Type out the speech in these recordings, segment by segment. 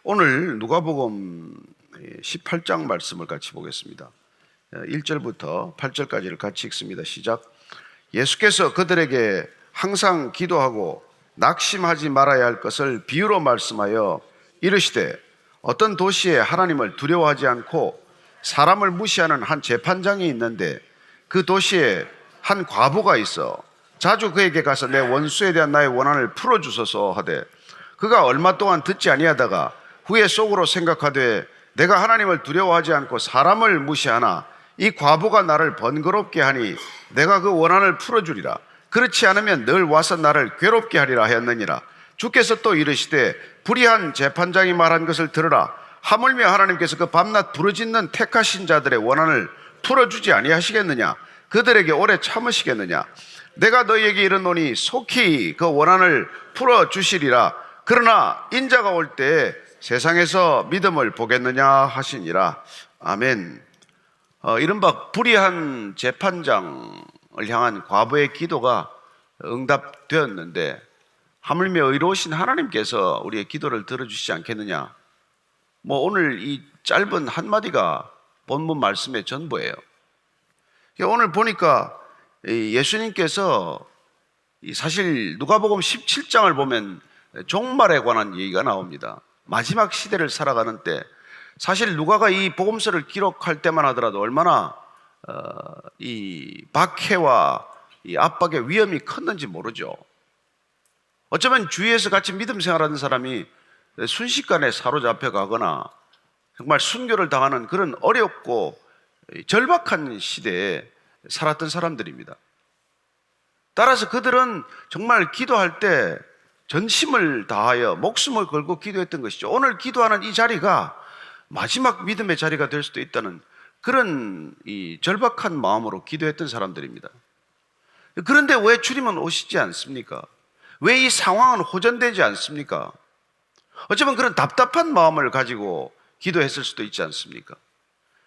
오늘 누가복음 18장 말씀을 같이 보겠습니다. 1절부터 8절까지를 같이 읽습니다. 시작. 예수께서 그들에게 항상 기도하고 낙심하지 말아야 할 것을 비유로 말씀하여 이르시되, 어떤 도시에 하나님을 두려워하지 않고 사람을 무시하는 한 재판장이 있는데, 그 도시에 한 과부가 있어 자주 그에게 가서 내 원수에 대한 나의 원한을 풀어주소서 하되, 그가 얼마 동안 듣지 아니하다가 후에 속으로 생각하되, 내가 하나님을 두려워하지 않고 사람을 무시하나 이 과부가 나를 번거롭게 하니 내가 그 원한을 풀어주리라. 그렇지 않으면 늘 와서 나를 괴롭게 하리라 하였느니라. 주께서 또 이르시되, 불의한 재판장이 말한 것을 들으라. 하물며 하나님께서 그 밤낮 부르짖는 택하신 자들의 원한을 풀어주지 아니하시겠느냐? 그들에게 오래 참으시겠느냐? 내가 너희에게 이르노니 속히 그 원한을 풀어주시리라. 그러나 인자가 올 때 세상에서 믿음을 보겠느냐 하시니라. 아멘. 이른바 불의한 재판장을 향한 과부의 기도가 응답되었는데, 하물며 의로우신 하나님께서 우리의 기도를 들어주시지 않겠느냐. 오늘 이 짧은 한마디가 본문 말씀의 전부예요. 오늘 보니까 예수님께서 사실 누가복음 17장을 보면 종말에 관한 얘기가 나옵니다. 마지막 시대를 살아가는 때, 사실 누가가 이 복음서를 기록할 때만 하더라도 얼마나 이 박해와 이 압박의 위험이 컸는지 모르죠. 어쩌면 주위에서 같이 믿음 생활하는 사람이 순식간에 사로잡혀 가거나 정말 순교를 당하는 그런 어렵고 절박한 시대에 살았던 사람들입니다. 따라서 그들은 정말 기도할 때 전심을 다하여 목숨을 걸고 기도했던 것이죠. 오늘 기도하는 이 자리가 마지막 믿음의 자리가 될 수도 있다는 그런 이 절박한 마음으로 기도했던 사람들입니다. 그런데 왜 주님은 오시지 않습니까? 왜 이 상황은 호전되지 않습니까? 어쩌면 그런 답답한 마음을 가지고 기도했을 수도 있지 않습니까?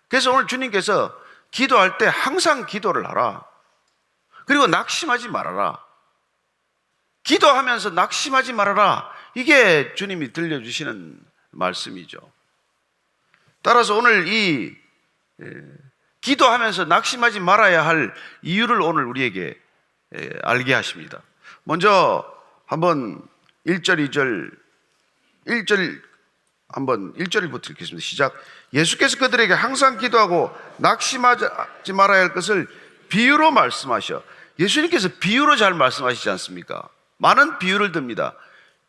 그래서 오늘 주님께서 기도할 때 항상 기도를 하라. 그리고 낙심하지 말아라. 기도하면서 낙심하지 말아라. 이게 주님이 들려주시는 말씀이죠. 따라서 오늘 이 기도하면서 낙심하지 말아야 할 이유를 오늘 우리에게 알게 하십니다. 먼저 한번 1절, 2절, 1절 한번 1절부터 읽겠습니다. 시작. 예수께서 그들에게 항상 기도하고 낙심하지 말아야 할 것을 비유로 말씀하셔. 예수님께서 비유로 잘 말씀하시지 않습니까? 많은 비유를 듭니다.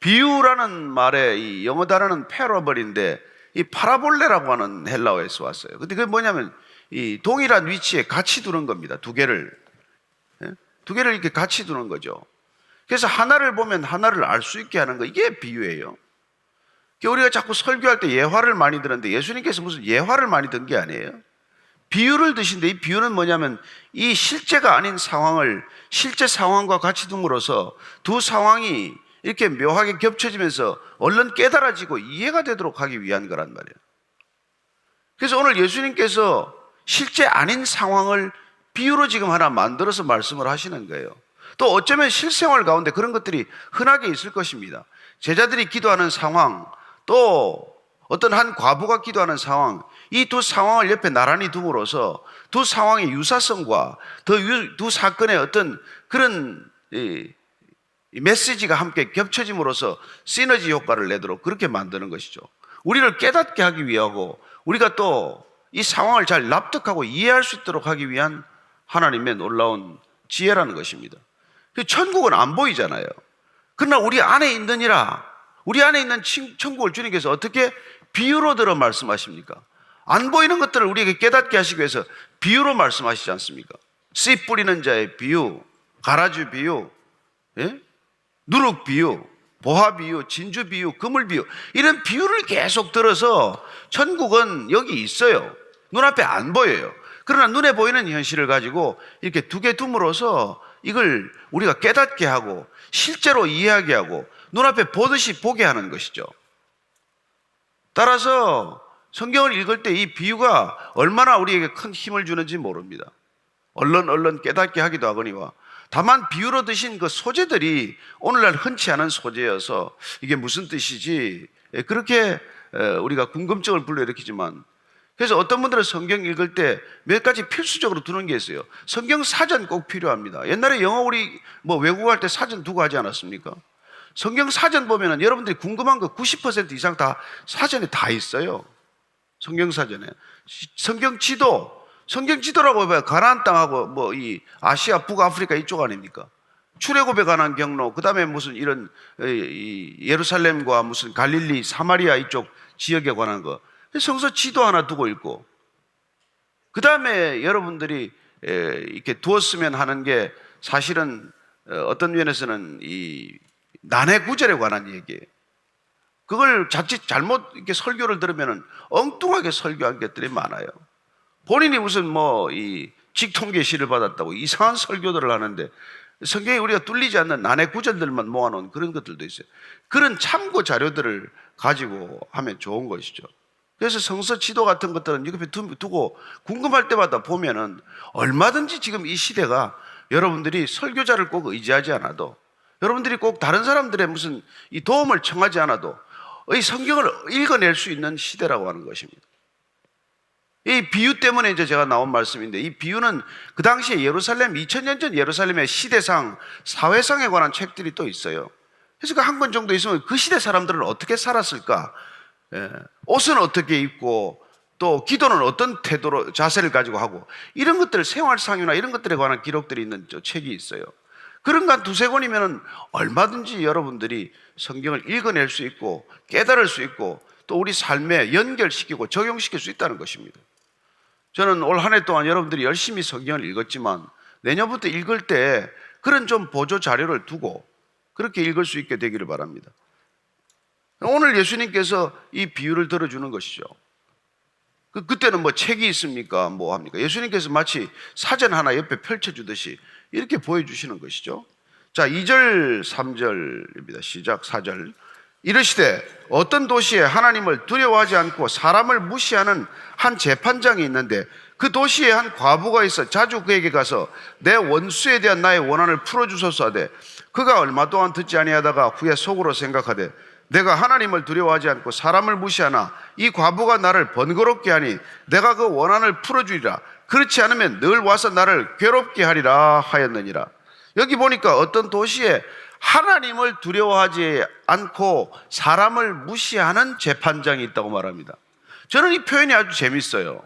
비유라는 말의 이 영어 단어는 패러블인데, 이 파라볼레라고 하는 헬라어에서 왔어요. 근데 그게 뭐냐면 이 동일한 위치에 같이 두는 겁니다. 두 개를 이렇게 같이 두는 거죠. 그래서 하나를 보면 하나를 알 수 있게 하는 거, 이게 비유예요. 우리가 자꾸 설교할 때 예화를 많이 드는데 예수님께서 무슨 예화를 많이 든 게 아니에요. 비유를 드신데, 이 비유는 뭐냐면 이 실제가 아닌 상황을 실제 상황과 같이 둠으로써 두 상황이 이렇게 묘하게 겹쳐지면서 얼른 깨달아지고 이해가 되도록 하기 위한 거란 말이에요. 그래서 오늘 예수님께서 실제 아닌 상황을 비유로 지금 하나 만들어서 말씀을 하시는 거예요. 또 어쩌면 실생활 가운데 그런 것들이 흔하게 있을 것입니다. 제자들이 기도하는 상황, 또 어떤 한 과부가 기도하는 상황, 이 두 상황을 옆에 나란히 둠으로써 두 상황의 유사성과 두 사건의 어떤 그런 메시지가 함께 겹쳐짐으로써 시너지 효과를 내도록 그렇게 만드는 것이죠. 우리를 깨닫게 하기 위하고, 우리가 또 이 상황을 잘 납득하고 이해할 수 있도록 하기 위한 하나님의 놀라운 지혜라는 것입니다. 천국은 안 보이잖아요. 그러나 우리 안에 있느니라, 우리 안에 있는 천국을 주님께서 어떻게 비유로 들어 말씀하십니까? 안 보이는 것들을 우리에게 깨닫게 하시기 위해서 비유로 말씀하시지 않습니까? 씨 뿌리는 자의 비유, 가라주 비유, 누룩 비유, 보화 비유, 진주 비유, 그물 비유, 이런 비유를 계속 들어서 천국은 여기 있어요. 눈앞에 안 보여요. 그러나 눈에 보이는 현실을 가지고 이렇게 두 개 둠으로써 이걸 우리가 깨닫게 하고 실제로 이해하게 하고 눈앞에 보듯이 보게 하는 것이죠. 따라서 성경을 읽을 때 이 비유가 얼마나 우리에게 큰 힘을 주는지 모릅니다. 얼른 깨닫게 하기도 하거니와, 다만 비유로 드신 그 소재들이 오늘날 흔치 않은 소재여서 이게 무슨 뜻이지 그렇게 우리가 궁금증을 불러일으키지만, 그래서 어떤 분들은 성경 읽을 때 몇 가지 필수적으로 두는 게 있어요. 성경 사전 꼭 필요합니다. 옛날에 영어 우리 외국어 할 때 사전 두고 하지 않았습니까? 성경 사전 보면은 여러분들이 궁금한 거 90% 이상 다 사전에 다 있어요. 성경 사전에. 성경 지도라고 해봐야 가나안 땅하고 이 아시아 북아프리카 이쪽 아닙니까? 출애굽에 관한 경로, 그 다음에 무슨 이런 예루살렘과 무슨 갈릴리 사마리아 이쪽 지역에 관한 거, 성서 지도 하나 두고 읽고, 그 다음에 여러분들이 이렇게 두었으면 하는 게 사실은 어떤 면에서는 이 난해 구절에 관한 얘기예요. 그걸 자칫 잘못 이렇게 설교를 들으면 엉뚱하게 설교한 것들이 많아요. 본인이 무슨 이 직통계시를 받았다고 이상한 설교들을 하는데 성경에 우리가 뚫리지 않는 난해 구절들만 모아놓은 그런 것들도 있어요. 그런 참고 자료들을 가지고 하면 좋은 것이죠. 그래서 성서 지도 같은 것들은 옆에 두고 궁금할 때마다 보면은 얼마든지 지금 이 시대가 여러분들이 설교자를 꼭 의지하지 않아도, 여러분들이 꼭 다른 사람들의 무슨 이 도움을 청하지 않아도 이 성경을 읽어낼 수 있는 시대라고 하는 것입니다. 이 비유 때문에 이제 제가 나온 말씀인데, 이 비유는 그 당시에 예루살렘, 2000년 전 예루살렘의 시대상, 사회상에 관한 책들이 또 있어요. 그래서 그 한 권 정도 있으면 그 시대 사람들은 어떻게 살았을까? 옷은 어떻게 입고, 또 기도는 어떤 태도로 자세를 가지고 하고, 이런 것들, 생활상이나 이런 것들에 관한 기록들이 있는 책이 있어요. 그런 거 한 두세 권이면 얼마든지 여러분들이 성경을 읽어낼 수 있고 깨달을 수 있고 또 우리 삶에 연결시키고 적용시킬 수 있다는 것입니다. 저는 올 한 해 동안 여러분들이 열심히 성경을 읽었지만 내년부터 읽을 때 그런 좀 보조 자료를 두고 그렇게 읽을 수 있게 되기를 바랍니다. 오늘 예수님께서 이 비유를 들어주는 것이죠. 그때는 책이 있습니까? 뭐 합니까? 예수님께서 마치 사전 하나 옆에 펼쳐주듯이 이렇게 보여주시는 것이죠. 자, 2절 3절입니다. 시작. 4절. 이르시되 어떤 도시에 하나님을 두려워하지 않고 사람을 무시하는 한 재판장이 있는데 그 도시에 한 과부가 있어 자주 그에게 가서 내 원수에 대한 나의 원한을 풀어주소서 하되 그가 얼마 동안 듣지 아니하다가 후에 속으로 생각하되 내가 하나님을 두려워하지 않고 사람을 무시하나 이 과부가 나를 번거롭게 하니 내가 그 원한을 풀어주리라. 그렇지 않으면 늘 와서 나를 괴롭게 하리라 하였느니라. 여기 보니까 어떤 도시에 하나님을 두려워하지 않고 사람을 무시하는 재판장이 있다고 말합니다. 저는 이 표현이 아주 재밌어요.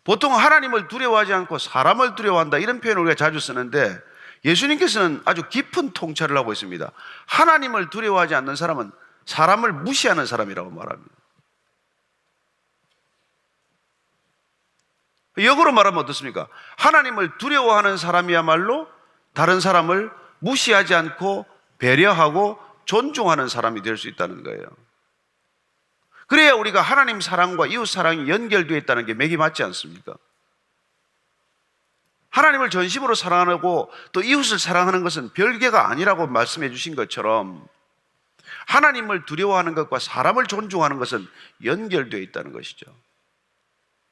보통 하나님을 두려워하지 않고 사람을 두려워한다 이런 표현을 우리가 자주 쓰는데 예수님께서는 아주 깊은 통찰을 하고 있습니다. 하나님을 두려워하지 않는 사람은 사람을 무시하는 사람이라고 말합니다. 역으로 말하면 어떻습니까? 하나님을 두려워하는 사람이야말로 다른 사람을 무시하지 않고 배려하고 존중하는 사람이 될 수 있다는 거예요. 그래야 우리가 하나님 사랑과 이웃 사랑이 연결되어 있다는 게 맥이 맞지 않습니까? 하나님을 전심으로 사랑하고 또 이웃을 사랑하는 것은 별개가 아니라고 말씀해 주신 것처럼 하나님을 두려워하는 것과 사람을 존중하는 것은 연결되어 있다는 것이죠.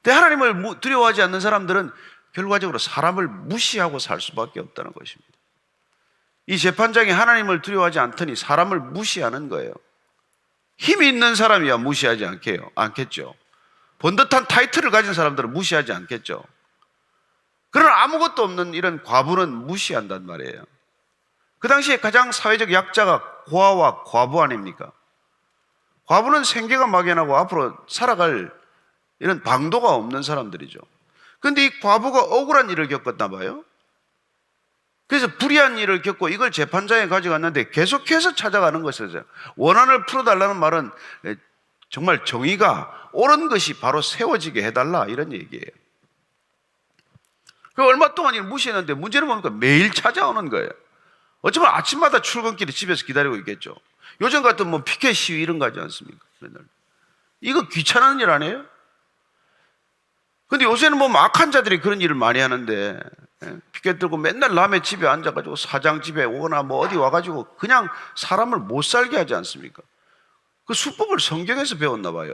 근데 하나님을 두려워하지 않는 사람들은 결과적으로 사람을 무시하고 살 수밖에 없다는 것입니다. 이 재판장이 하나님을 두려워하지 않더니 사람을 무시하는 거예요. 힘이 있는 사람이야 무시하지 않겠죠. 번듯한 타이틀을 가진 사람들은 무시하지 않겠죠. 그러나 아무것도 없는 이런 과부는 무시한단 말이에요. 그 당시에 가장 사회적 약자가 고아와 과부 아닙니까? 과부는 생계가 막연하고 앞으로 살아갈 이런 방도가 없는 사람들이죠. 그런데 이 과부가 억울한 일을 겪었나 봐요. 그래서 불의한 일을 겪고 이걸 재판장에 가져갔는데 계속해서 찾아가는 것이죠. 원한을 풀어달라는 말은 정말 정의가 옳은 것이 바로 세워지게 해달라 이런 얘기예요. 그 얼마 동안 이걸 무시했는데 문제는 뭡니까? 매일 찾아오는 거예요. 어쩌면 아침마다 출근길에 집에서 기다리고 있겠죠. 요즘 같은 피켓 시위 이런 거 하지 않습니까? 맨날. 이거 귀찮은 일 아니에요? 근데 요새는 악한 자들이 그런 일을 많이 하는데 피켓 들고 맨날 남의 집에 앉아가지고 사장 집에 오거나 어디 와가지고 그냥 사람을 못 살게 하지 않습니까? 그 수법을 성경에서 배웠나 봐요.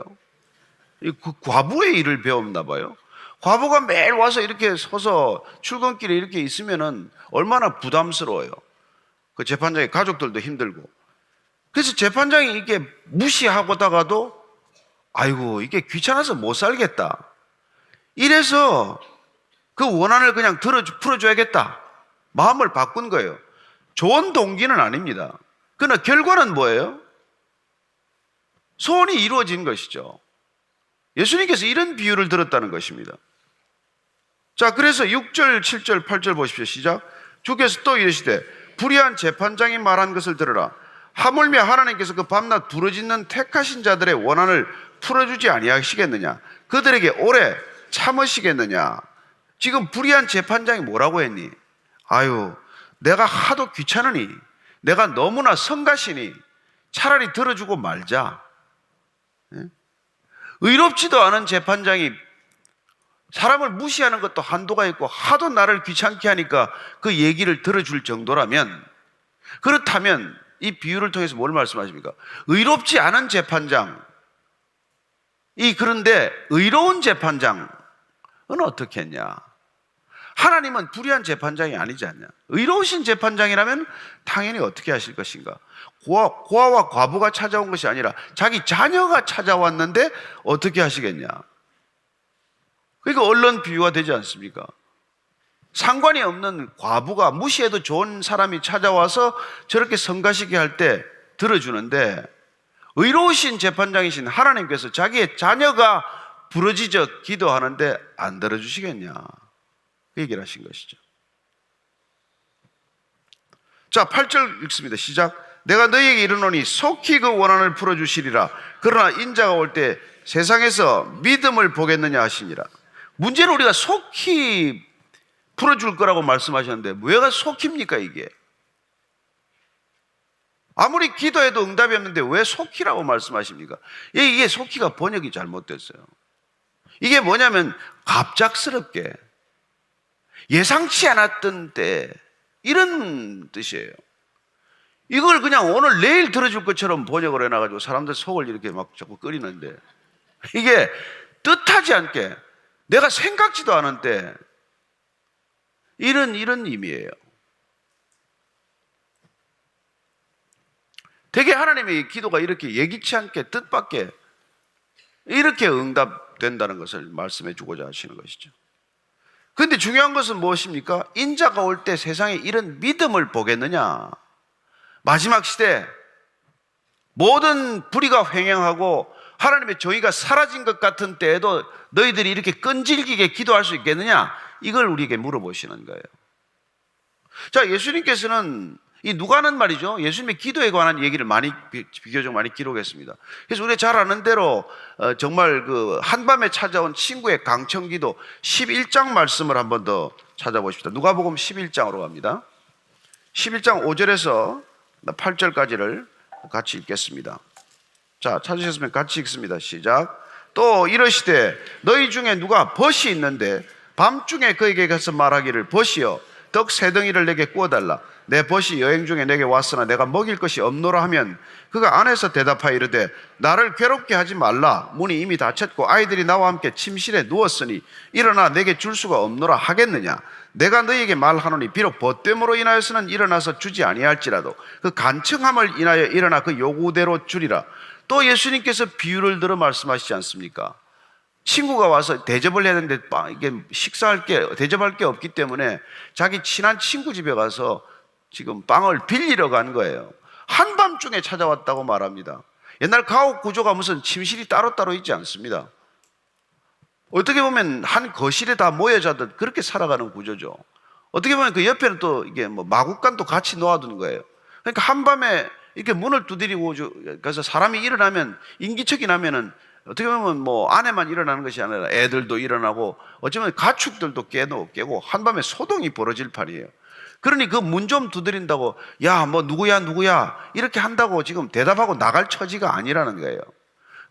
그 과부의 일을 배웠나 봐요. 과부가 매일 와서 이렇게 서서 출근길에 이렇게 있으면은 얼마나 부담스러워요. 그 재판장의 가족들도 힘들고. 그래서 재판장이 이렇게 무시하고다가도 아이고 이게 귀찮아서 못 살겠다, 이래서 그 원한을 그냥 풀어줘야겠다 마음을 바꾼 거예요. 좋은 동기는 아닙니다. 그러나 결과는 뭐예요? 소원이 이루어진 것이죠. 예수님께서 이런 비유를 들었다는 것입니다. 자, 그래서 6절, 7절, 8절 보십시오. 시작. 주께서 또 이르시되 불의한 재판장이 말한 것을 들으라. 하물며 하나님께서 그 밤낮 부르짖는 택하신 자들의 원한을 풀어주지 아니하시겠느냐? 그들에게 오래 참으시겠느냐? 지금 불의한 재판장이 뭐라고 했니? 아유, 내가 하도 귀찮으니, 내가 너무나 성가시니 차라리 들어주고 말자. 의롭지도 않은 재판장이 사람을 무시하는 것도 한도가 있고 하도 나를 귀찮게 하니까 그 얘기를 들어줄 정도라면, 그렇다면 이 비유를 통해서 뭘 말씀하십니까? 의롭지 않은 재판장, 그런데 의로운 재판장은 어떻게 했냐? 하나님은 불의한 재판장이 아니지 않냐? 의로우신 재판장이라면 당연히 어떻게 하실 것인가? 고아와 과부가 찾아온 것이 아니라 자기 자녀가 찾아왔는데 어떻게 하시겠냐? 그러니까 언론 비유가 되지 않습니까? 상관이 없는 과부가, 무시해도 좋은 사람이 찾아와서 저렇게 성가시게 할 때 들어주는데, 의로우신 재판장이신 하나님께서 자기의 자녀가 부르짖어 기도하는데 안 들어주시겠냐, 그 얘기를 하신 것이죠. 자, 8절 읽습니다. 시작. 내가 너희에게 이르노니 속히 그 원한을 풀어주시리라. 그러나 인자가 올 때 세상에서 믿음을 보겠느냐 하시니라. 문제는 우리가 속히 풀어줄 거라고 말씀하셨는데 왜가 속히입니까? 이게 아무리 기도해도 응답이 없는데 왜 속히라고 말씀하십니까? 이게 속히가 번역이 잘못됐어요. 이게 뭐냐면 갑작스럽게, 예상치 않았던 때, 이런 뜻이에요. 이걸 그냥 오늘 내일 들어줄 것처럼 번역을 해놔가지고 사람들 속을 이렇게 막 자꾸 끓이는데, 이게 뜻하지 않게 내가 생각지도 않은 때, 이런 의미예요. 되게 하나님의 기도가 이렇게 예기치 않게 뜻밖의 이렇게 응답된다는 것을 말씀해 주고자 하시는 것이죠. 그런데 중요한 것은 무엇입니까? 인자가 올 때 세상에 이런 믿음을 보겠느냐? 마지막 시대 모든 불의가 횡행하고 하나님의 정의가 사라진 것 같은 때에도 너희들이 이렇게 끈질기게 기도할 수 있겠느냐? 이걸 우리에게 물어보시는 거예요. 자, 예수님께서는 이 누가는 말이죠, 예수님의 기도에 관한 얘기를 비교적 많이 기록했습니다. 그래서 우리가 잘 아는 대로 정말 그 한밤에 찾아온 친구의 강청기도 11장 말씀을 한 번 더 찾아보십시다. 누가복음 11장으로 갑니다. 11장 5절에서 8절까지를 같이 읽겠습니다. 자, 찾으셨으면 같이 읽습니다. 시작. 또 이러시되 너희 중에 누가 벗이 있는데 밤중에 그에게 가서 말하기를 벗이여 떡 세 덩이를 내게 구워달라. 내 벗이 여행 중에 내게 왔으나 내가 먹일 것이 없노라 하면 그가 안에서 대답하여 이르되 나를 괴롭게 하지 말라. 문이 이미 닫혔고 아이들이 나와 함께 침실에 누웠으니 일어나 내게 줄 수가 없노라 하겠느냐? 내가 너희에게 말하노니 비록 벗됨으로 인하여서는 일어나서 주지 아니할지라도 그 간청함을 인하여 일어나 그 요구대로 주리라. 또 예수님께서 비유를 들어 말씀하시지 않습니까? 친구가 와서 대접을 해야 되는데 이게 대접할 게 없기 때문에 자기 친한 친구 집에 가서 지금 빵을 빌리러 간 거예요. 한밤중에 찾아왔다고 말합니다. 옛날 가옥 구조가 무슨 침실이 따로따로 있지 않습니다. 어떻게 보면 한 거실에 다 모여 자듯 그렇게 살아가는 구조죠. 어떻게 보면 그 옆에는 또 이게 뭐 마구간도 같이 놓아둔 거예요. 그러니까 한밤에 이렇게 문을 두드리고 그래서 사람이 일어나면, 인기척이 나면은 어떻게 보면 뭐 아내만 일어나는 것이 아니라 애들도 일어나고 어쩌면 가축들도 깨고 한밤에 소동이 벌어질 판이에요. 그러니 그 문 좀 두드린다고 야 뭐 누구야 이렇게 한다고 지금 대답하고 나갈 처지가 아니라는 거예요.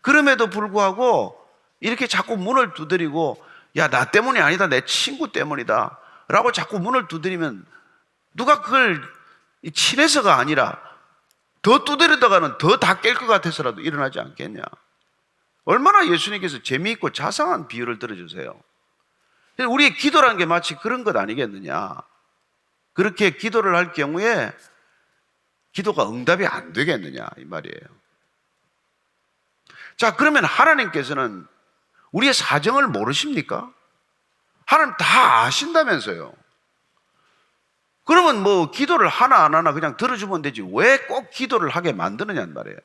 그럼에도 불구하고 이렇게 자꾸 문을 두드리고 야 나 때문이 아니다, 내 친구 때문이다 라고 자꾸 문을 두드리면 누가 그걸 친해서가 아니라 더 두드리다가는 더 다 깰 것 같아서라도 일어나지 않겠냐? 얼마나 예수님께서 재미있고 자상한 비유를 들어주세요. 우리의 기도라는 게 마치 그런 것 아니겠느냐? 그렇게 기도를 할 경우에 기도가 응답이 안 되겠느냐 이 말이에요. 자, 그러면 하나님께서는 우리의 사정을 모르십니까? 하나님 다 아신다면서요. 그러면 뭐 기도를 하나 안 하나 그냥 들어주면 되지 왜 꼭 기도를 하게 만드느냐는 말이에요.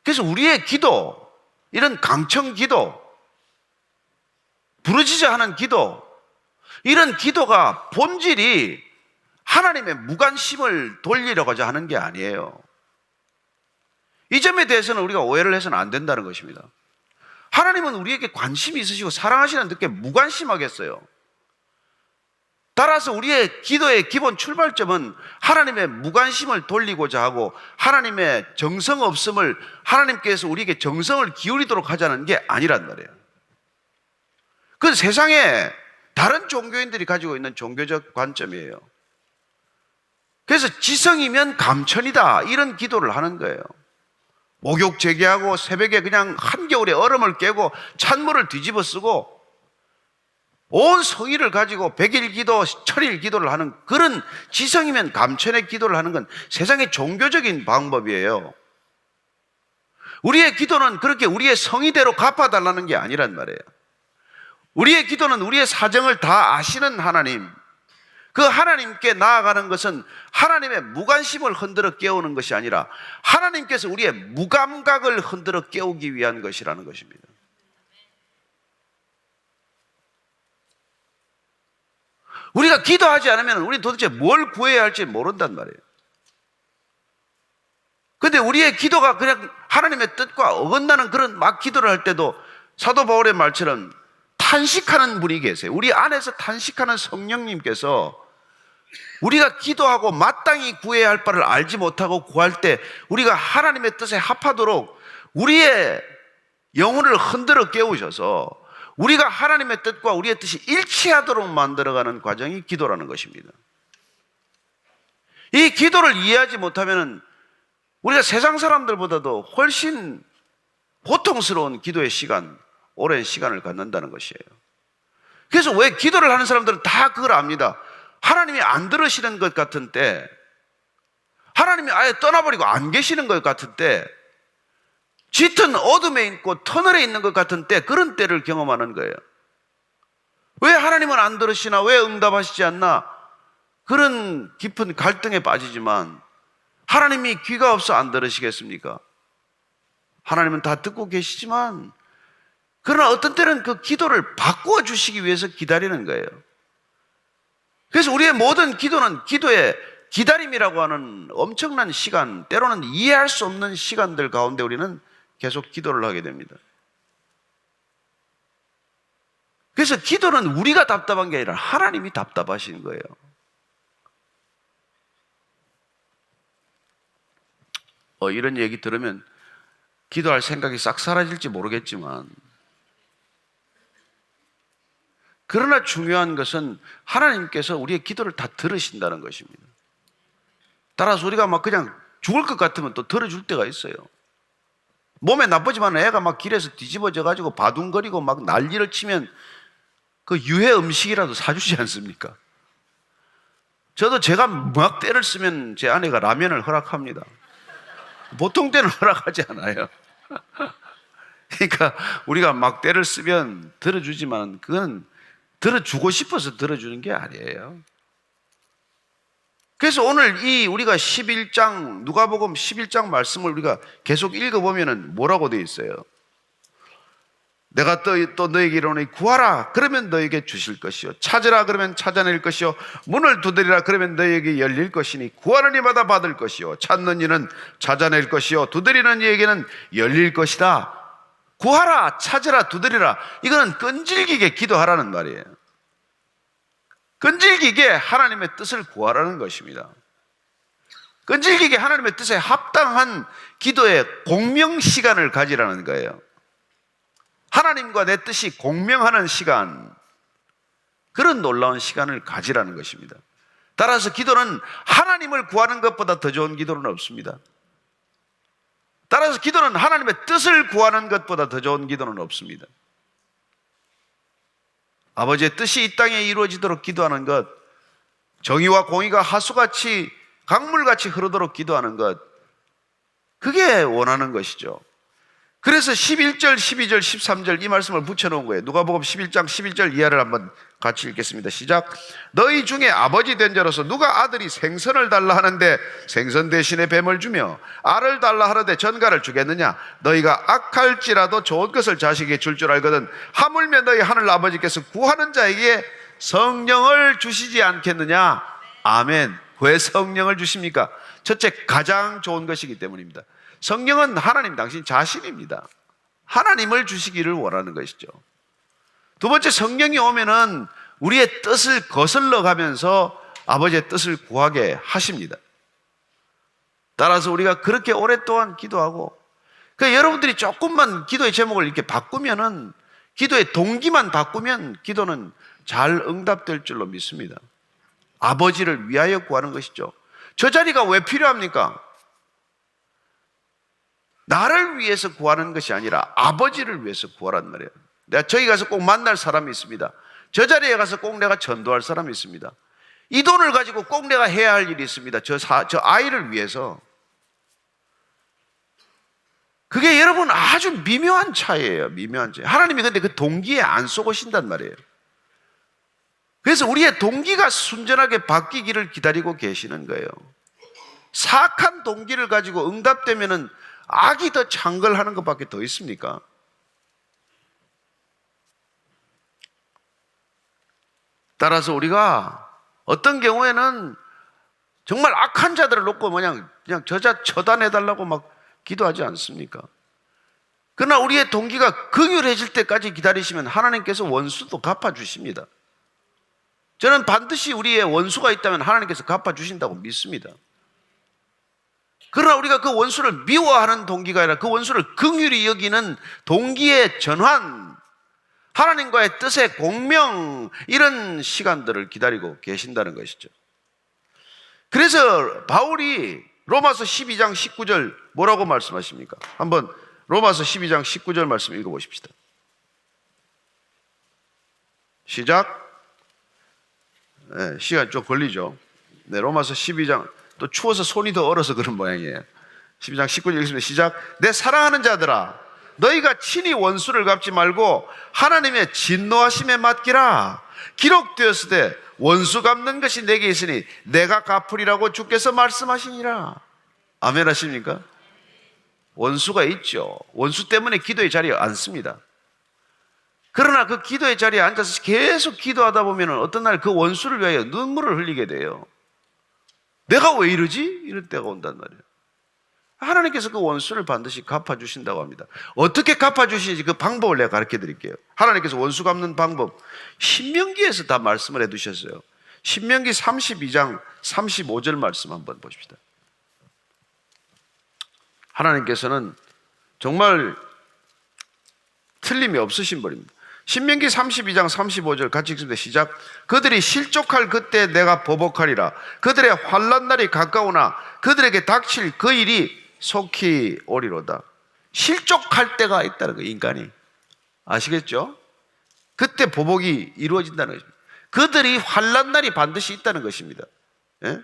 그래서 우리의 기도, 이런 강청 기도, 부르짖어 하는 기도, 이런 기도가 본질이 하나님의 무관심을 돌리려고 하는 게 아니에요. 이 점에 대해서는 우리가 오해를 해서는 안 된다는 것입니다. 하나님은 우리에게 관심이 있으시고 사랑하시는 듯게 무관심하겠어요. 따라서 우리의 기도의 기본 출발점은 하나님의 무관심을 돌리고자 하고 하나님의 정성 없음을, 하나님께서 우리에게 정성을 기울이도록 하자는 게 아니란 말이에요. 그건 세상에 다른 종교인들이 가지고 있는 종교적 관점이에요. 그래서 지성이면 감천이다, 이런 기도를 하는 거예요. 목욕 재개하고 새벽에 그냥 한겨울에 얼음을 깨고 찬물을 뒤집어 쓰고 온 성의를 가지고 100일 기도, 1000일 기도를 하는 그런 지성이면 감천의 기도를 하는 건 세상의 종교적인 방법이에요. 우리의 기도는 그렇게 우리의 성의대로 갚아달라는 게 아니란 말이에요. 우리의 기도는 우리의 사정을 다 아시는 하나님, 그 하나님께 나아가는 것은 하나님의 무관심을 흔들어 깨우는 것이 아니라 하나님께서 우리의 무감각을 흔들어 깨우기 위한 것이라는 것입니다. 우리가 기도하지 않으면 우리 도대체 뭘 구해야 할지 모른단 말이에요. 그런데 우리의 기도가 그냥 하나님의 뜻과 어긋나는 그런 막 기도를 할 때도 사도 바울의 말처럼 탄식하는 분이 계세요. 우리 안에서 탄식하는 성령님께서 우리가 기도하고 마땅히 구해야 할 바를 알지 못하고 구할 때 우리가 하나님의 뜻에 합하도록 우리의 영혼을 흔들어 깨우셔서 우리가 하나님의 뜻과 우리의 뜻이 일치하도록 만들어가는 과정이 기도라는 것입니다. 이 기도를 이해하지 못하면 우리가 세상 사람들보다도 훨씬 고통스러운 기도의 시간, 오랜 시간을 갖는다는 것이에요. 그래서 왜 기도를 하는 사람들은 다 그걸 압니다. 하나님이 안 들으시는 것 같은 때, 하나님이 아예 떠나버리고 안 계시는 것 같은 때, 짙은 어둠에 있고 터널에 있는 것 같은 때, 그런 때를 경험하는 거예요. 왜 하나님은 안 들으시나, 왜 응답하시지 않나, 그런 깊은 갈등에 빠지지만 하나님이 귀가 없어 안 들으시겠습니까? 하나님은 다 듣고 계시지만 그러나 어떤 때는 그 기도를 바꾸어 주시기 위해서 기다리는 거예요. 그래서 우리의 모든 기도는 기도의 기다림이라고 하는 엄청난 시간, 때로는 이해할 수 없는 시간들 가운데 우리는 계속 기도를 하게 됩니다. 그래서 기도는 우리가 답답한 게 아니라 하나님이 답답하신 거예요. 이런 얘기 들으면 기도할 생각이 싹 사라질지 모르겠지만, 그러나 중요한 것은 하나님께서 우리의 기도를 다 들으신다는 것입니다. 따라서 우리가 막 그냥 죽을 것 같으면 또 들어줄 때가 있어요. 몸에 나쁘지만 애가 막 길에서 뒤집어져 가지고 바둥거리고 막 난리를 치면 그 유해 음식이라도 사주지 않습니까? 저도 제가 막 때를 쓰면 제 아내가 라면을 허락합니다. 보통 때는 허락하지 않아요. 그러니까 우리가 막 때를 쓰면 들어주지만 그건 들어주고 싶어서 들어주는 게 아니에요. 그래서 오늘 우리가 11장, 누가복음 11장 말씀을 우리가 계속 읽어보면 뭐라고 되어 있어요? 내가 또 너에게 이르노니 구하라 그러면 너에게 주실 것이요, 찾으라 그러면 찾아낼 것이요, 문을 두드리라 그러면 너에게 열릴 것이니 구하는 이마다 받을 것이요, 찾는 이는 찾아낼 것이요, 두드리는 이에게는 열릴 것이다. 구하라, 찾으라, 두드리라, 이거는 끈질기게 기도하라는 말이에요. 끈질기게 하나님의 뜻을 구하라는 것입니다. 끈질기게 하나님의 뜻에 합당한 기도의 공명 시간을 가지라는 거예요. 하나님과 내 뜻이 공명하는 시간, 그런 놀라운 시간을 가지라는 것입니다. 따라서 기도는 하나님을 구하는 것보다 더 좋은 기도는 없습니다. 따라서 기도는 하나님의 뜻을 구하는 것보다 더 좋은 기도는 없습니다. 아버지의 뜻이 이 땅에 이루어지도록 기도하는 것, 정의와 공의가 하수같이 강물같이 흐르도록 기도하는 것, 그게 원하는 것이죠. 그래서 11절, 12절, 13절 이 말씀을 붙여놓은 거예요. 누가복음 11장 11절 이하를 한번 같이 읽겠습니다. 시작. 너희 중에 아버지 된 자로서 누가 아들이 생선을 달라 하는데 생선 대신에 뱀을 주며 알을 달라 하는데 전갈을 주겠느냐? 너희가 악할지라도 좋은 것을 자식에게 줄 줄 알거든 하물며 너희 하늘 아버지께서 구하는 자에게 성령을 주시지 않겠느냐? 아멘. 왜 성령을 주십니까? 첫째, 가장 좋은 것이기 때문입니다. 성령은 하나님 당신 자신입니다. 하나님을 주시기를 원하는 것이죠. 두 번째, 성령이 오면은 우리의 뜻을 거슬러 가면서 아버지의 뜻을 구하게 하십니다. 따라서 우리가 그렇게 오랫동안 기도하고, 그러니까 여러분들이 조금만 기도의 제목을 이렇게 바꾸면은, 기도의 동기만 바꾸면 기도는 잘 응답될 줄로 믿습니다. 아버지를 위하여 구하는 것이죠. 저 자리가 왜 필요합니까? 나를 위해서 구하는 것이 아니라 아버지를 위해서 구하란 말이에요. 내가 저기 가서 꼭 만날 사람이 있습니다. 저 자리에 가서 꼭 내가 전도할 사람이 있습니다. 이 돈을 가지고 꼭 내가 해야 할 일이 있습니다. 저 아이를 위해서. 그게 여러분 아주 미묘한 차이예요. 미묘한 차이. 하나님이 근데 그 동기에 안 쏘고신단 말이에요. 그래서 우리의 동기가 순전하게 바뀌기를 기다리고 계시는 거예요. 사악한 동기를 가지고 응답되면은 악이 더 창궐하는 것밖에 더 있습니까? 따라서 우리가 어떤 경우에는 정말 악한 자들을 놓고 그냥 저자 처단해달라고 막 기도하지 않습니까? 그러나 우리의 동기가 긍휼해질 때까지 기다리시면 하나님께서 원수도 갚아주십니다. 저는 반드시 우리의 원수가 있다면 하나님께서 갚아주신다고 믿습니다. 그러나 우리가 그 원수를 미워하는 동기가 아니라 그 원수를 긍휼히 여기는 동기의 전환, 하나님과의 뜻의 공명, 이런 시간들을 기다리고 계신다는 것이죠. 그래서 바울이 로마서 12장 19절 뭐라고 말씀하십니까? 한번 로마서 12장 19절 말씀 읽어보십시다. 시작. 네, 시간 좀 걸리죠. 네, 로마서 12장, 또 추워서 손이 더 얼어서 그런 모양이에요. 12장 19절 읽습니다. 시작. 내 사랑하는 자들아, 너희가 친히 원수를 갚지 말고 하나님의 진노하심에 맡기라. 기록되었으되 원수 갚는 것이 내게 있으니 내가 갚으리라고 주께서 말씀하시니라. 아멘 하십니까? 원수가 있죠. 원수 때문에 기도의 자리에 앉습니다. 그러나 그 기도의 자리에 앉아서 계속 기도하다 보면 어떤 날 그 원수를 위하여 눈물을 흘리게 돼요. 내가 왜 이러지? 이럴 때가 온단 말이에요. 하나님께서 그 원수를 반드시 갚아주신다고 합니다. 어떻게 갚아주시는지 그 방법을 내가 가르쳐 드릴게요. 하나님께서 원수 갚는 방법 신명기에서 다 말씀을 해두셨어요. 신명기 32장 35절 말씀 한번 보십시다. 하나님께서는 정말 틀림이 없으신 분입니다. 신명기 32장 35절 같이 읽습니다. 시작. 그들이 실족할 그때 내가 보복하리라. 그들의 환난 날이 가까우나 그들에게 닥칠 그 일이 속히 오리로다. 실족할 때가 있다는 거예요. 인간이. 아시겠죠? 그때 보복이 이루어진다는 것입니다. 그들이 환난 날이 반드시 있다는 것입니다. 예?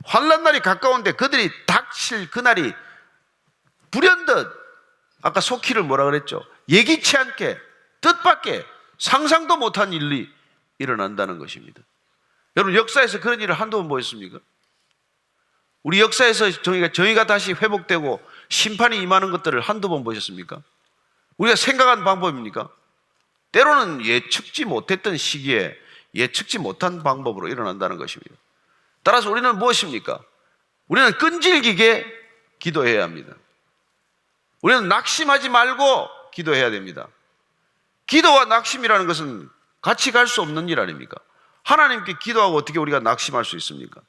환난 날이 가까운데 그들이 닥칠 그날이 불현듯, 아까 속히를 뭐라 그랬죠? 예기치 않게, 뜻밖의, 상상도 못한 일이 일어난다는 것입니다. 여러분, 역사에서 그런 일을 한두 번 보셨습니까? 우리 역사에서 정의가 다시 회복되고 심판이 임하는 것들을 한두 번 보셨습니까? 우리가 생각한 방법입니까? 때로는 예측지 못했던 시기에 예측지 못한 방법으로 일어난다는 것입니다. 따라서 우리는 무엇입니까? 우리는 끈질기게 기도해야 합니다. 우리는 낙심하지 말고 기도해야 됩니다. 기도와 낙심이라는 것은 같이 갈 수 없는 일 아닙니까? 하나님께 기도하고 어떻게 우리가 낙심할 수 있습니까?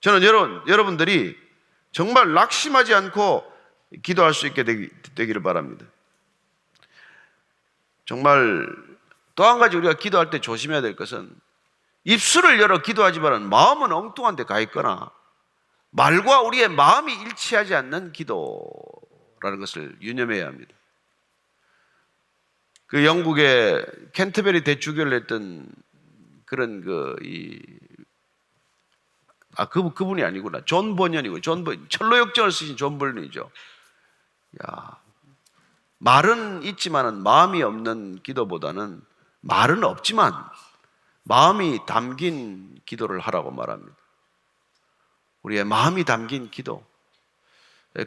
저는 여러분들이 정말 낙심하지 않고 기도할 수 있게 되기를 바랍니다. 정말 또 한 가지 우리가 기도할 때 조심해야 될 것은 입술을 열어 기도하지만 마음은 엉뚱한 데 가 있거나 말과 우리의 마음이 일치하지 않는 기도라는 것을 유념해야 합니다. 그 영국의 캔터베리 대주교를 했던 그런 그분이 아니구나. 존 버년이고, 철로역정을 쓰신 존 버년이죠. 야, 말은 있지만은 마음이 없는 기도보다는 말은 없지만 마음이 담긴 기도를 하라고 말합니다. 우리의 마음이 담긴 기도,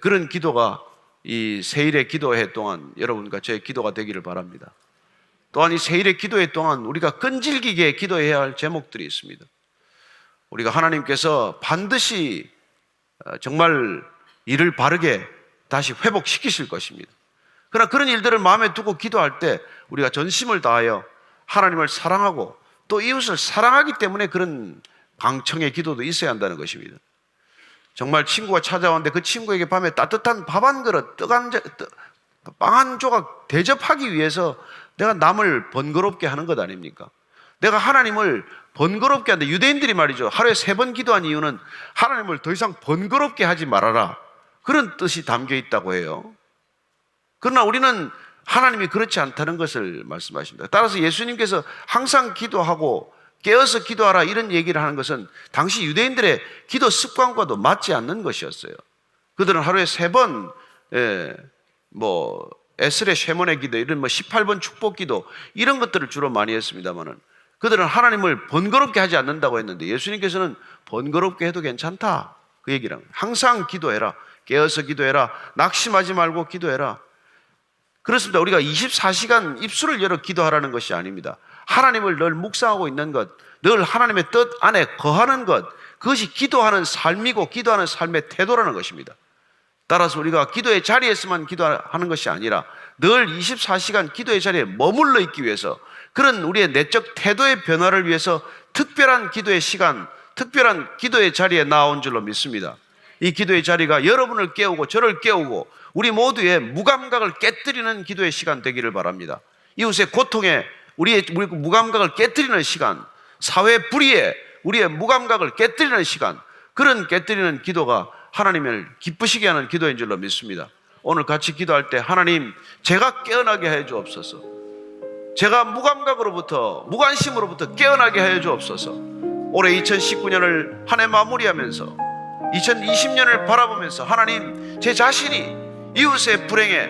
그런 기도가 이 세일의 기도회 동안 여러분과 저의 기도가 되기를 바랍니다. 또한 이 세일의 기도회 동안 우리가 끈질기게 기도해야 할 제목들이 있습니다. 우리가 하나님께서 반드시 정말 이를 바르게 다시 회복시키실 것입니다. 그러나 그런 일들을 마음에 두고 기도할 때 우리가 전심을 다하여 하나님을 사랑하고 또 이웃을 사랑하기 때문에 그런 강청의 기도도 있어야 한다는 것입니다. 정말 친구가 찾아왔는데 그 친구에게 밤에 따뜻한 밥 한 그릇, 빵 한 조각 대접하기 위해서 내가 남을 번거롭게 하는 것 아닙니까? 내가 하나님을 번거롭게 하는데, 유대인들이 말이죠, 하루에 3번 기도한 이유는 하나님을 더 이상 번거롭게 하지 말아라, 그런 뜻이 담겨 있다고 해요. 그러나 우리는 하나님이 그렇지 않다는 것을 말씀하십니다. 따라서 예수님께서 항상 기도하고 깨어서 기도하라 이런 얘기를 하는 것은 당시 유대인들의 기도 습관과도 맞지 않는 것이었어요. 그들은 하루에 3번 에스레 쉐몬의 기도, 이런 18번 축복 기도, 이런 것들을 주로 많이 했습니다만은 그들은 하나님을 번거롭게 하지 않는다고 했는데 예수님께서는 번거롭게 해도 괜찮다, 그 얘기를 합니다. 항상 기도해라, 깨어서 기도해라, 낙심하지 말고 기도해라. 그렇습니다. 우리가 24시간 입술을 열어 기도하라는 것이 아닙니다. 하나님을 늘 묵상하고 있는 것, 늘 하나님의 뜻 안에 거하는 것, 그것이 기도하는 삶이고 기도하는 삶의 태도라는 것입니다. 따라서 우리가 기도의 자리에서만 기도하는 것이 아니라 늘 24시간 기도의 자리에 머물러 있기 위해서, 그런 우리의 내적 태도의 변화를 위해서 특별한 기도의 시간, 특별한 기도의 자리에 나온 줄로 믿습니다. 이 기도의 자리가 여러분을 깨우고 저를 깨우고 우리 모두의 무감각을 깨뜨리는 기도의 시간 되기를 바랍니다. 이웃의 고통에 우리 무감각을 깨뜨리는 시간, 사회 불의에 우리의 무감각을 깨뜨리는 시간, 그런 깨뜨리는 기도가 하나님을 기쁘시게 하는 기도인 줄로 믿습니다. 오늘 같이 기도할 때, 하나님, 제가 깨어나게 하여 주옵소서. 제가 무감각으로부터, 무관심으로부터 깨어나게 하여 주옵소서. 올해 2019년을 한 해 마무리하면서 2020년을 바라보면서 하나님, 제 자신이 이웃의 불행에,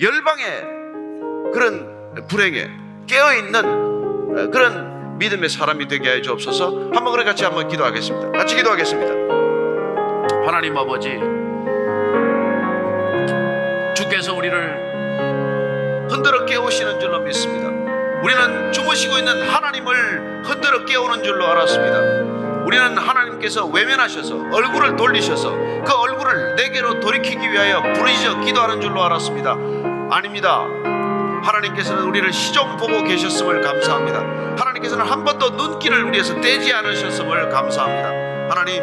열방의 그런 불행에 깨어있는 그런 믿음의 사람이 되게 하여 주옵소서. 한번 그래 같이 한번 기도하겠습니다. 같이 기도하겠습니다. 하나님 아버지, 주께서 우리를 흔들어 깨우시는 줄로 믿습니다. 우리는 주무시고 있는 하나님을 흔들어 깨우는 줄로 알았습니다. 우리는 하나님께서 외면하셔서 얼굴을 돌리셔서 그 얼굴을 내게로 돌이키기 위하여 부르짖어 기도하는 줄로 알았습니다. 아닙니다. 하나님께서는 우리를 시종 보고 계셨음을 감사합니다. 하나님께서는 한 번도 눈길을 우리에서 떼지 않으셨음을 감사합니다. 하나님,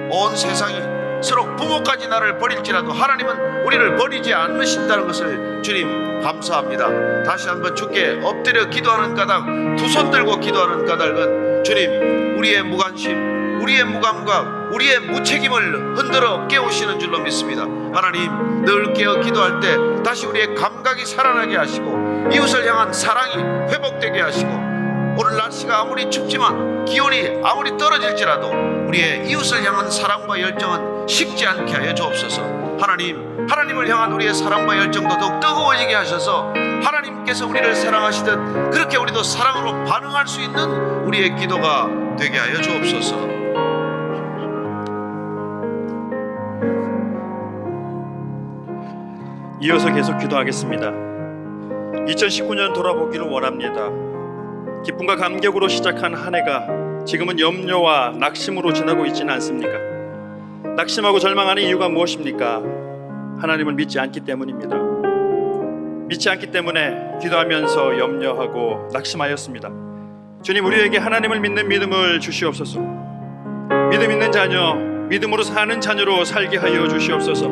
온 세상이 서로 부모까지 나를 버릴지라도 하나님은 우리를 버리지 않으신다는 것을 주님 감사합니다. 다시 한번 주께 엎드려 기도하는 까닭, 두 손 들고 기도하는 까닭은 주님, 우리의 무관심, 우리의 무감각, 우리의 무책임을 흔들어 깨우시는 줄로 믿습니다. 하나님, 늘 깨어 기도할 때 다시 우리의 감각이 살아나게 하시고 이웃을 향한 사랑이 회복되게 하시고, 오늘 날씨가 아무리 춥지만 기온이 아무리 떨어질지라도 우리의 이웃을 향한 사랑과 열정은 식지 않게 하여 주옵소서. 하나님, 하나님을 향한 우리의 사랑과 열정도 더욱 뜨거워지게 하셔서 하나님께서 우리를 사랑하시듯 그렇게 우리도 사랑으로 반응할 수 있는 우리의 기도가 되게 하여 주옵소서. 이어서 계속 기도하겠습니다. 2019년 돌아보기를 원합니다. 기쁨과 감격으로 시작한 한 해가 지금은 염려와 낙심으로 지나고 있지는 않습니까? 낙심하고 절망하는 이유가 무엇입니까? 하나님을 믿지 않기 때문입니다. 믿지 않기 때문에 기도하면서 염려하고 낙심하였습니다. 주님, 우리에게 하나님을 믿는 믿음을 주시옵소서. 믿음 있는 자녀, 믿음으로 사는 자녀로 살게 하여 주시옵소서.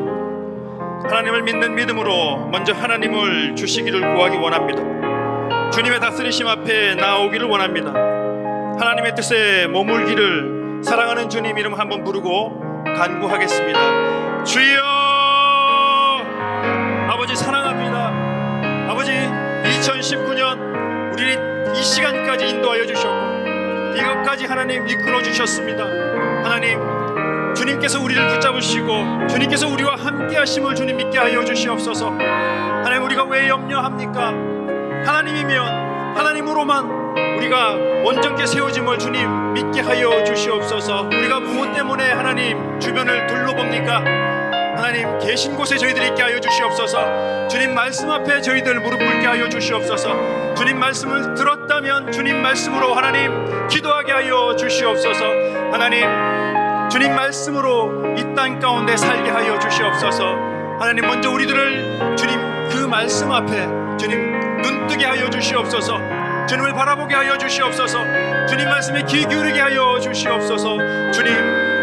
하나님을 믿는 믿음으로 먼저 하나님을 주시기를 구하기 원합니다. 주님의 다스리심 앞에 나오기를 원합니다. 하나님의 뜻에 머물기를, 사랑하는 주님 이름 한번 부르고 간구하겠습니다. 주여, 아버지 사랑합니다. 아버지, 2019년 우리를 이 시간까지 인도하여 주셨고 이것까지 하나님 이끌어 주셨습니다. 하나님, 주님께서 우리를 붙잡으시고 주님께서 우리와 함께 하심을 주님 믿게 하여 주시옵소서. 하나님, 우리가 왜 염려합니까? 하나님이면 하나님으로만 우리가 온전케 세워짐을 주님 믿게 하여 주시옵소서. 우리가 무엇 때문에 하나님 주변을 둘러봅니까? 하나님, 계신 곳에 저희들이 있게 하여 주시옵소서. 주님 말씀 앞에 저희들 무릎 꿇게 하여 주시옵소서. 주님 말씀을 들었다면 주님 말씀으로 하나님 기도하게 하여 주시옵소서. 하나님, 주님 말씀으로 이 땅 가운데 살게 하여 주시옵소서. 하나님, 먼저 우리들을 주님 그 말씀 앞에 주님 눈뜨게 하여 주시옵소서. 주님을 바라보게 하여 주시옵소서. 주님 말씀에 귀 기울이게 하여 주시옵소서.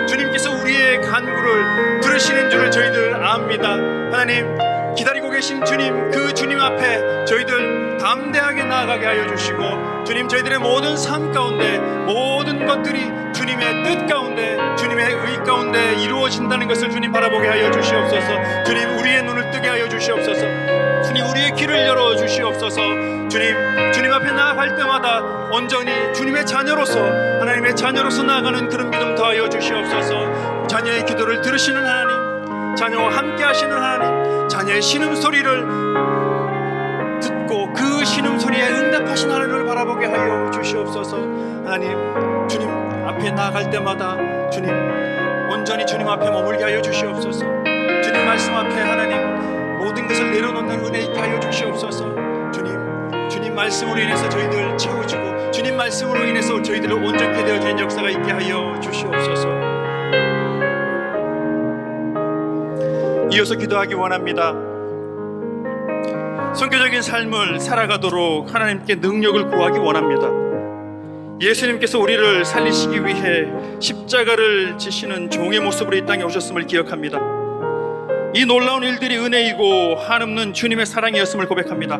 주님께서 우리의 간구를 들으시는 줄을 저희들 압니다. 하나님, 기다리고 계신 주님, 그 주님 앞에 저희들 담대하게 나아가게 하여 주시고, 주님, 저희들의 모든 삶 가운데 모든 것들이 주님의 뜻 가운데 주님의 의 가운데 이루어진다는 것을 주님 바라보게 하여 주시옵소서. 주님, 우리의 눈을 뜨게 하여 주시옵소서. 주님, 우리의 귀를 열어 주시옵소서. 주님 앞에 나아갈 때마다 온전히 주님의 자녀로서, 하나님의 자녀로서 나아가는 그런 믿음 더하여 주시옵소서. 자녀의 기도를 들으시는 하나님, 자녀와 함께 하시는 하나님, 자녀의 신음소리를 듣고 그 신음소리에 응답하신 하나님을 바라보게 하여 주시옵소서. 하나님, 주님 앞에 나아갈 때마다 주님 온전히 주님 앞에 머물게 하여 주시옵소서. 주님 말씀 앞에 하나님 모든 것을 내려놓는 은혜 있게 하여 주시옵소서. 주님 말씀으로 인해서 저희들 채워지고 주님 말씀으로 인해서 저희들을 온전케 되어지는 역사가 있게 하여 주시옵소서. 이어서 기도하기 원합니다. 선교적인 삶을 살아가도록 하나님께 능력을 구하기 원합니다. 예수님께서 우리를 살리시기 위해 십자가를 지시는 종의 모습으로 이 땅에 오셨음을 기억합니다. 이 놀라운 일들이 은혜이고 한없는 주님의 사랑이었음을 고백합니다.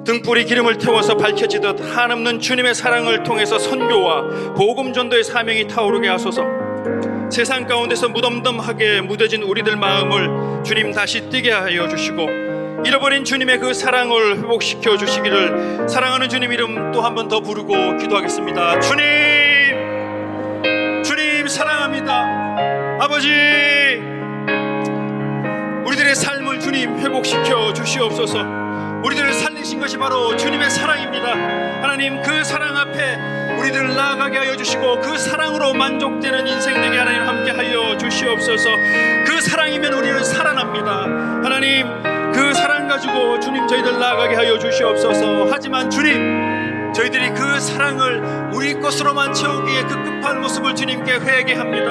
등불이 기름을 태워서 밝혀지듯 한없는 주님의 사랑을 통해서 선교와 복음 전도의 사명이 타오르게 하소서. 세상 가운데서 무덤덤하게 무뎌진 우리들 마음을 주님 다시 뛰게 하여 주시고, 잃어버린 주님의 그 사랑을 회복시켜 주시기를 사랑하는 주님 이름 또 한 번 더 부르고 기도하겠습니다. 주님 사랑합니다. 아버지, 우리들의 삶을 주님 회복시켜 주시옵소서. 우리들을 살리신 것이 바로 주님의 사랑입니다. 하나님, 그 사랑 앞에 우리들을 나아가게 하여 주시고 그 사랑으로 만족되는 인생 되게 하나님 함께 하여 주시옵소서. 그 사랑이면 우리는 살아납니다. 하나님, 그 사랑 가지고 주님 저희들 나아가게 하여 주시옵소서. 하지만 주님, 저희들이 그 사랑을 우리 것으로만 채우기에 그 급한 모습을 주님께 회개합니다.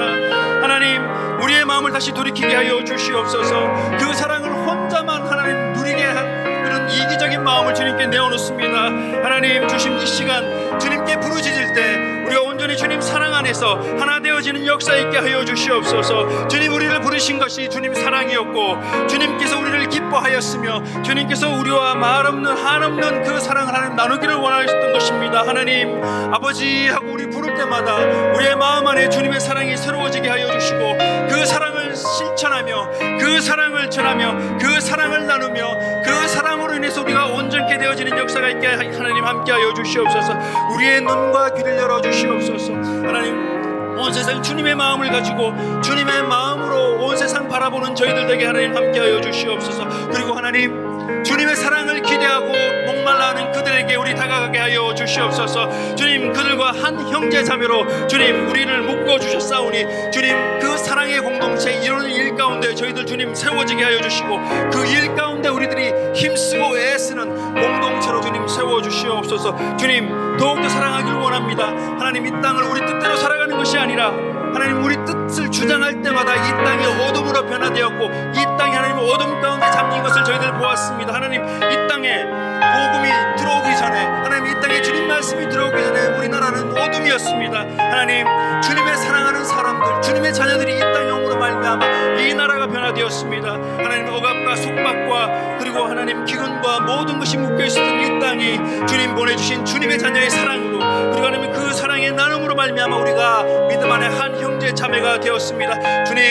하나님, 우리의 마음을 다시 돌이키게 하여 주시옵소서. 그 사랑을 혼자만 하나님 누리게 한 그런 이기적인 마음을 주님께 내어놓습니다. 하나님, 주신 이 시간 주님께 부르짖을 때 우리가 온전히 주님 사랑 안에서 하나 되어지는 역사 있게 하여 주시옵소서. 주님, 우리를 부르신 것이 주님 사랑이었고 주님께서 우리를 기뻐하였으며 주님께서 우리와 말없는 한없는 그 사랑을 하나님 나누기를 원하셨던 것입니다. 하나님 아버지 하고 우리 부를 때마다 우리의 마음 안에 주님의 사랑이 새로워지게 하여 주시고 그 사랑을 실천하며 그 사랑을 전하며 그 사랑을 나누며 그 사랑으로 인해서 우리가 온전케 되어지는 역사가 있게 하나님 함께하여 주시옵소서. 우리의 눈과 귀를 열어주시옵소서. 하나님, 온 세상 주님의 마음을 가지고 주님의 마음으로 온 세상 바라보는 저희들 되게 하나님 함께하여 주시옵소서. 그리고 하나님, 주님의 사랑을 기대하고 목말라하는 그들에게 우리 다가가게 하여 주시옵소서. 주님, 그들과 한 형제 자매로 주님 우리를 묶어주셨사오니 주님 그 사랑의 공동체 이루는 일 가운데 저희들 주님 세워지게 하여 주시고 그 일 가운데 우리들이 힘쓰고 애쓰는 공동체로 주님 세워주시옵소서. 주님, 더욱더 사랑하기를 원합니다. 하나님, 이 땅을 우리 뜻대로 살아가는 것이 아니라 하나님 우리 뜻을 주장할 때마다 이 땅이 어둠으로 변화되었고 이 땅이 하나님 어둠 가운데 잠긴 것을 저희들 보았습니다. 하나님, 이 땅에 복음이 들어오기 전에 하나님 이 땅에 주님 말씀이 들어오기 전에 우리나라는 어둠이었습니다. 하나님, 주님의 사랑하는 사람들 주님의 자녀들이 이 땅에 옴으로 말미암아 이 나라가 변화되었습니다. 하나님, 억압과 속박과 그리고 하나님 기근과 모든 것이 묶여있었던 이 땅이 주님 보내주신 주님의 자녀의 사랑으로 그리고 하나님 그 사랑의 나눔으로 말미암아 우리가 믿음 안에 한 형제 자매가 되었습니다. 주님,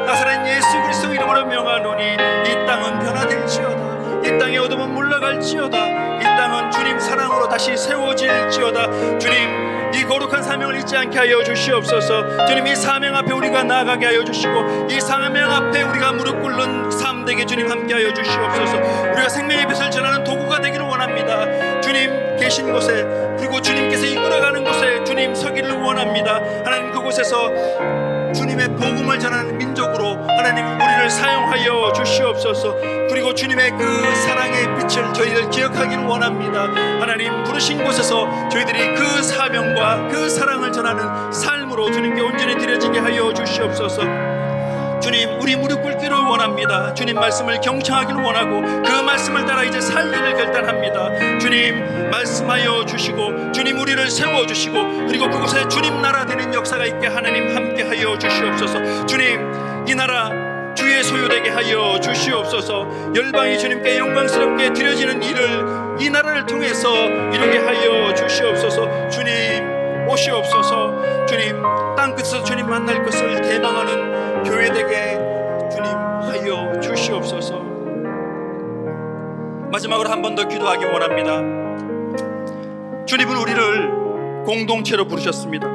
나사렛 예수 그리스도 이름으로 명하노니 이 땅은 변화될지어다. 이 땅의 어둠은 물러갈지어다. 이 땅은 주님 사랑으로 다시 세워질지어다. 주님, 이 거룩한 사명을 잊지 않게 하여 주시옵소서. 주님, 이 사명 앞에 우리가 나아가게 하여 주시고, 이 사명 앞에 우리가 무릎 꿇는 삶 되게 주님 함께 하여 주시옵소서. 우리가 생명의 빛을 전하는 도구가 되기를 원합니다. 주님 계신 곳에, 그리고 주님께서 이끌어가는 곳에 주님 서기를 원합니다. 하나님, 그곳에서 주님의 복음을 전하는 민족으로 하나님 우리를 사용하여 주시옵소서. 그리고 주님의 그 사랑의 빛을 저희들 기억하기를 원합니다. 하나님, 부르신 곳에서 저희들이 그 사명과 그 사랑을 전하는 삶으로 주님께 온전히 드려지게 하여 주시옵소서. 주님, 우리 무릎 꿇기를 원합니다. 주님 말씀을 경청하기를 원하고 그 말씀을 따라 이제 살기를 결단합니다. 주님 말씀하여 주시고, 주님 우리를 세워주시고, 그리고 그곳에 주님 나라 되는 역사가 있게 하나님 함께 하여 주시옵소서. 주님, 이 나라 주의 소유되게 하여 주시옵소서. 열방이 주님께 영광스럽게 드려지는 일을 이 나라를 통해서 이루게 하여 주시옵소서. 주님 오시옵소서. 주님, 땅끝에서 주님 만날 것을 대망하는 교회 되게 주님 하여 주시옵소서. 마지막으로 한 번 더 기도하기 원합니다. 주님은 우리를 공동체로 부르셨습니다.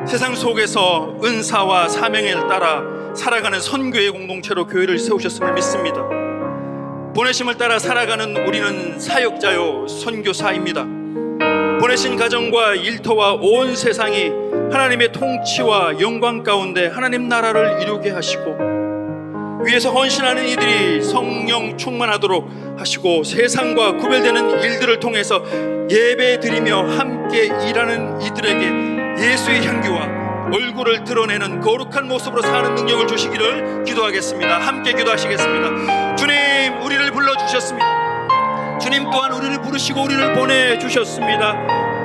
세상 속에서 은사와 사명에 따라 살아가는 선교의 공동체로 교회를 세우셨음을 믿습니다. 보내심을 따라 살아가는 우리는 사역자요 선교사입니다. 보내신 가정과 일터와 온 세상이 하나님의 통치와 영광 가운데 하나님 나라를 이루게 하시고, 위에서 헌신하는 이들이 성령 충만하도록 하시고, 세상과 구별되는 일들을 통해서 예배 드리며 함께 일하는 이들에게 예수의 향기와 얼굴을 드러내는 거룩한 모습으로 사는 능력을 주시기를 기도하겠습니다. 함께 기도하시겠습니다. 주님, 우리를 불러주셨습니다. 주님 또한 우리를 부르시고 우리를 보내주셨습니다.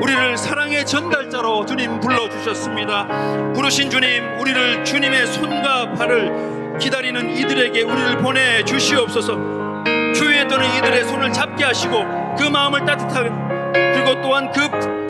우리를 사랑의 전달자로 주님 불러주셨습니다. 부르신 주님, 우리를 주님의 손과 발을 기다리는 이들에게 우리를 보내주시옵소서. 주위에 떠는 이들의 손을 잡게 하시고 그 마음을 따뜻하게, 그리고 또한 그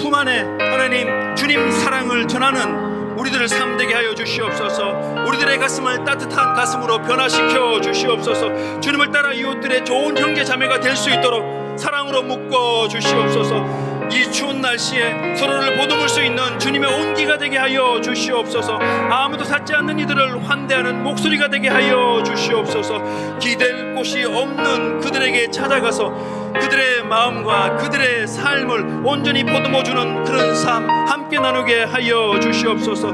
품 안에 하나님 주님 사랑을 전하는 우리들을 삶되게 하여 주시옵소서. 우리들의 가슴을 따뜻한 가슴으로 변화시켜 주시옵소서. 주님을 따라 이웃들의 좋은 형제 자매가 될 수 있도록 사랑으로 묶어 주시옵소서. 이 추운 날씨에 서로를 보듬을 수 있는 주님의 온기가 되게 하여 주시옵소서. 아무도 찾지 않는 이들을 환대하는 목소리가 되게 하여 주시옵소서. 기댈 곳이 없는 그들에게 찾아가서 그들의 마음과 그들의 삶을 온전히 보듬어주는 그런 삶 함께 나누게 하여 주시옵소서.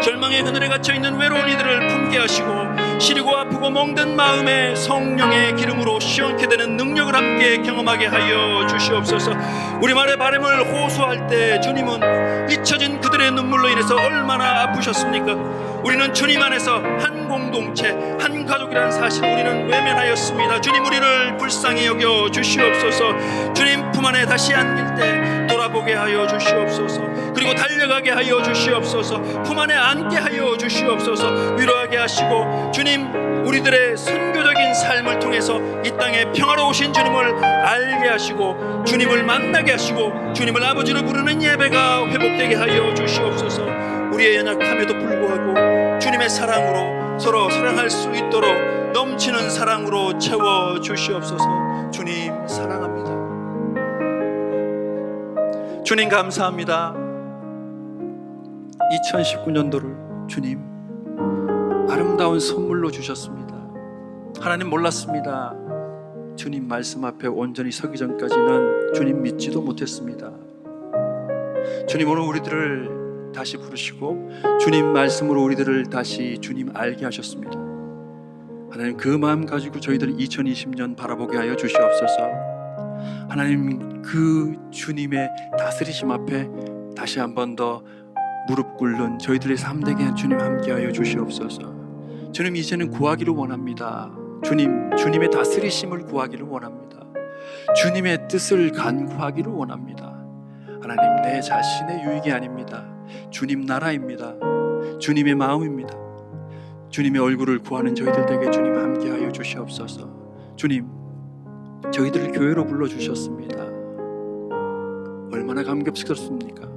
절망의 그늘에 갇혀있는 외로운 이들을 품게 하시고, 시리고 아프고 멍든 마음에 성령의 기름으로 시원케 되는 능력을 함께 경험하게 하여 주시옵소서. 우리말의 바람을 호소할 때 주님은 잊혀진 그들의 눈물로 인해서 얼마나 아프셨습니까? 우리는 주님 안에서 한 공동체, 한 가족이라는 사실을 우리는 외면하였습니다. 주님, 우리를 불쌍히 여겨 주시옵소서. 주님 품 안에 다시 안길 때 돌아보게 하여 주시옵소서. 그리고 달려가게 하여 주시옵소서. 품 안에 안게 하여 주시옵소서. 위로하게 하시고, 주님 우리들의 선교적인 삶을 통해서 이 땅에 평화로우신 주님을 알게 하시고, 주님을 만나게 하시고, 주님을 아버지로 부르는 예배가 회복되게 하여 주시옵소서. 우리의 연약함에도 불구하고 주님의 사랑으로 서로 사랑할 수 있도록 넘치는 사랑으로 채워 주시옵소서. 주님 사랑합니다. 주님 감사합니다. 2019년도를 주님 아름다운 선물로 주셨습니다. 하나님 몰랐습니다. 주님 말씀 앞에 온전히 서기 전까지는 주님 믿지도 못했습니다. 주님 오늘 우리들을 다시 부르시고 주님 말씀으로 우리들을 다시 주님 알게 하셨습니다. 하나님 그 마음 가지고 저희들 2020년 바라보게 하여 주시옵소서. 하나님 그 주님의 다스리심 앞에 다시 한 번 더 무릎 꿇는 저희들의 삶 되게 주님 함께하여 주시옵소서. 주님 이제는 구하기를 원합니다. 주님의 다스리심을 구하기를 원합니다. 주님의 뜻을 간구하기를 원합니다. 하나님 내 자신의 유익이 아닙니다. 주님 나라입니다. 주님의 마음입니다. 주님의 얼굴을 구하는 저희들 되게 주님 함께하여 주시옵소서. 주님 저희들을 교회로 불러주셨습니다. 얼마나 감격스럽습니까?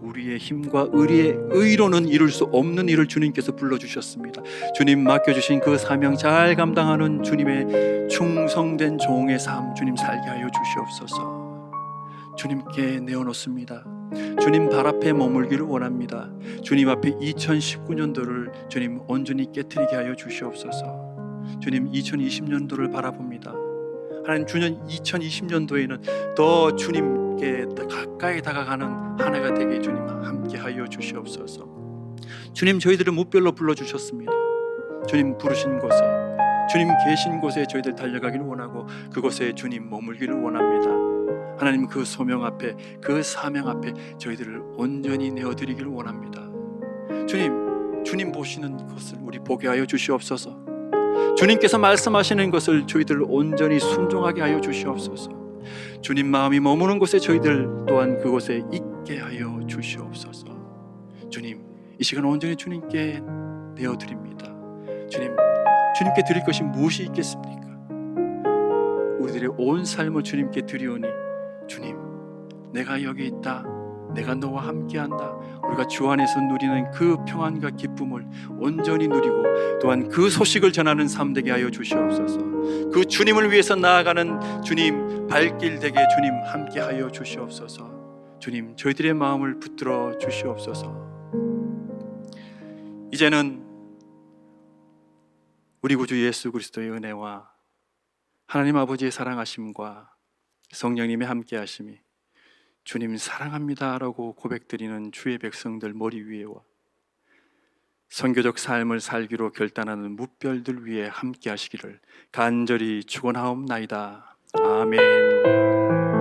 우리의 힘과 의로는 이룰 수 없는 일을 주님께서 불러주셨습니다. 주님 맡겨주신 그 사명 잘 감당하는 주님의 충성된 종의 삶 주님 살게 하여 주시옵소서. 주님께 내어놓습니다. 주님 발 앞에 머물기를 원합니다. 주님 앞에 2019년도를 주님 온전히 깨트리게 하여 주시옵소서. 주님 2020년도를 바라봅니다. 하나님, 주년 2020년도에는 더 주님께 더 가까이 다가가는 한 해가 되게 주님 함께 하여 주시옵소서. 주님, 저희들을 무별로 불러주셨습니다. 주님 부르신 곳에, 주님 계신 곳에 저희들 달려가기를 원하고 그곳에 주님 머물기를 원합니다. 하나님, 그 소명 앞에, 그 사명 앞에 저희들을 온전히 내어드리기를 원합니다. 주님 보시는 것을 우리 보게 하여 주시옵소서. 주님께서 말씀하시는 것을 저희들 온전히 순종하게 하여 주시옵소서. 주님 마음이 머무는 곳에 저희들 또한 그곳에 있게 하여 주시옵소서. 주님, 이 시간 온전히 주님께 내어드립니다. 주님께 드릴 것이 무엇이 있겠습니까? 우리들의 온 삶을 주님께 드리오니, 주님, 내가 여기 있다, 내가 너와 함께한다. 우리가 주 안에서 누리는 그 평안과 기쁨을 온전히 누리고 또한 그 소식을 전하는 삶 되게 하여 주시옵소서. 그 주님을 위해서 나아가는 주님 발길 되게 주님 함께 하여 주시옵소서. 주님, 저희들의 마음을 붙들어 주시옵소서. 이제는 우리 구주 예수 그리스도의 은혜와 하나님 아버지의 사랑하심과 성령님의 함께하심이 주님 사랑합니다라고 고백드리는 주의 백성들 머리 위에와 선교적 삶을 살기로 결단하는 무별들 위에 함께하시기를 간절히 축원하옵나이다. 아멘.